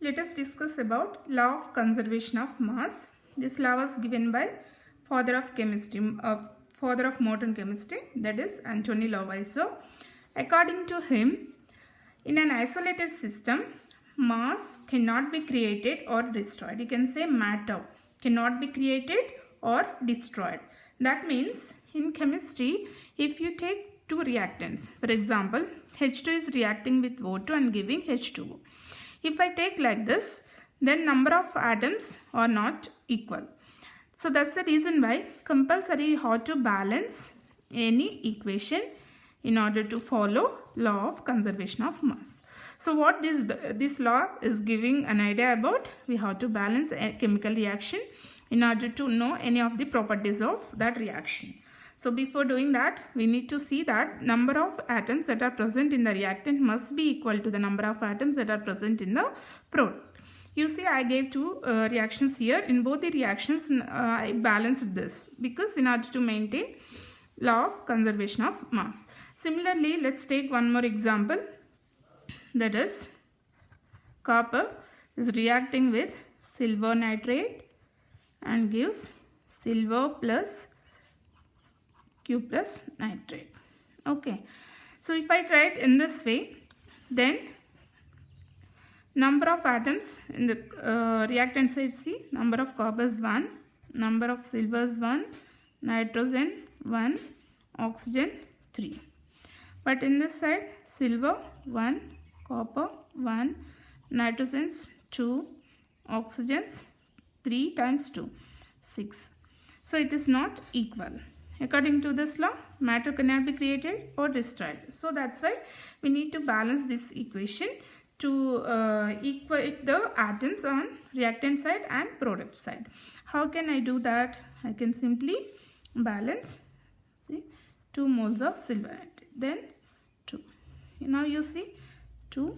Let us discuss about law of conservation of mass. This law was given by father of modern chemistry, that is Anthony Lavoisier. According to him, in an isolated system, mass cannot be created or destroyed. You can say matter cannot be created or destroyed. That means in chemistry, if you take two reactants, for example, H2 is reacting with O2 and giving H2O. If I take like this, then number of atoms are not equal. So that's the reason why compulsory you have to balance any equation in order to follow law of conservation of mass. So what this law is giving an idea about, we have to balance a chemical reaction in order to know any of the properties of that reaction. So before doing that, we need to see that number of atoms that are present in the reactant must be equal to the number of atoms that are present in the product. You see, I gave two reactions here. In both the reactions, I balanced this because in order to maintain law of conservation of mass. Similarly, let's take one more example. That is, copper is reacting with silver nitrate and gives silver plus Q plus nitrate. Okay, so if I write in this way, then number of atoms in the reactant side, see, number of copper is 1, number of silver is 1, nitrogen 1, oxygen 3. But in this side, silver 1, copper 1, nitrogens 2, oxygens 3 times 2, 6. So it is not equal. According to this law, matter cannot be created or destroyed. So that's why we need to balance this equation to equate the atoms on reactant side and product side. How can I do that? I can simply balance, see, 2 moles of silver nitrate, then 2. Now you see 2,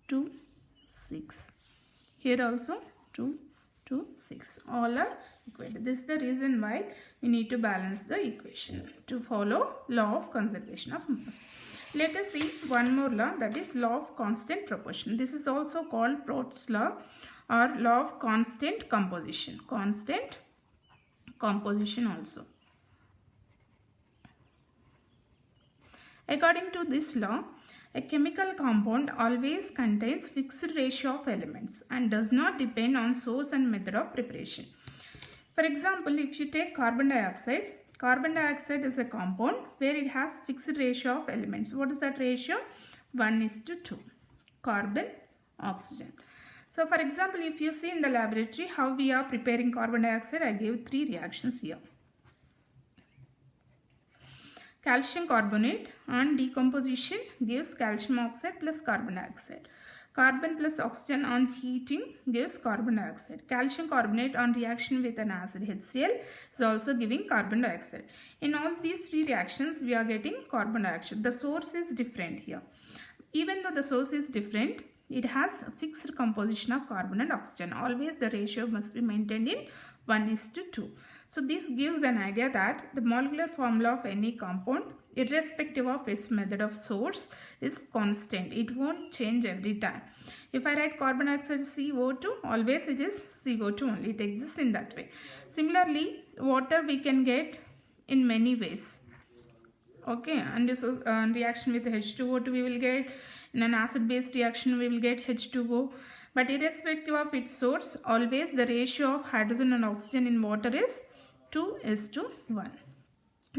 2, 6. Here also 2, 2, 6. All are equated. This is the reason why we need to balance the equation to follow law of conservation of mass. Let us see one more law, that is law of constant proportion. This is also called Proust's law or law of constant composition. Constant composition also. According to this law, a chemical compound always contains fixed ratio of elements and does not depend on source and method of preparation. For example, if you take carbon dioxide is a compound where it has fixed ratio of elements. What is that ratio? 1:2. Carbon, oxygen. So for example, if you see in the laboratory how we are preparing carbon dioxide, I gave 3 reactions here. Calcium carbonate on decomposition gives calcium oxide plus carbon dioxide. Carbon plus oxygen on heating gives carbon dioxide. Calcium carbonate on reaction with an acid HCl is also giving carbon dioxide. In all these 3 reactions, we are getting carbon dioxide. The source is different here. Even though the source is different, it has a fixed composition of carbon and oxygen. Always the ratio must be maintained in 1:2. So this gives an idea that the molecular formula of any compound, irrespective of its method of source, is constant. It won't change every time. If I write carbon dioxide CO2, always it is CO2 only. It exists in that way. Similarly, water we can get in many ways. Okay, and this is reaction with H2O2 we will get. In an acid-base reaction we will get H2O. But irrespective of its source, always the ratio of hydrogen and oxygen in water is 2:1.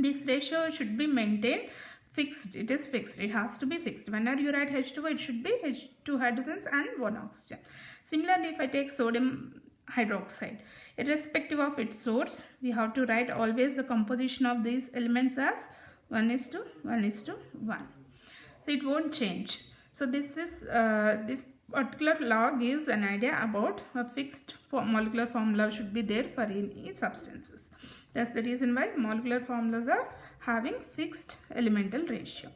This ratio should be maintained fixed. It is fixed. It has to be fixed. Whenever you write H2O, it should be 2 hydrogens and 1 oxygen. Similarly, if I take sodium hydroxide, irrespective of its source, we have to write always the composition of these elements as 1:1:1. So it won't change. So this particular law gives an idea about a fixed molecular formula should be there for any substances. That's the reason why molecular formulas are having fixed elemental ratio.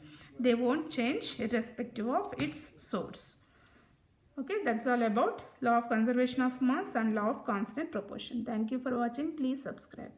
They won't change irrespective of its source. Okay, that's all about law of conservation of mass and law of constant proportion. Thank you for watching. Please subscribe.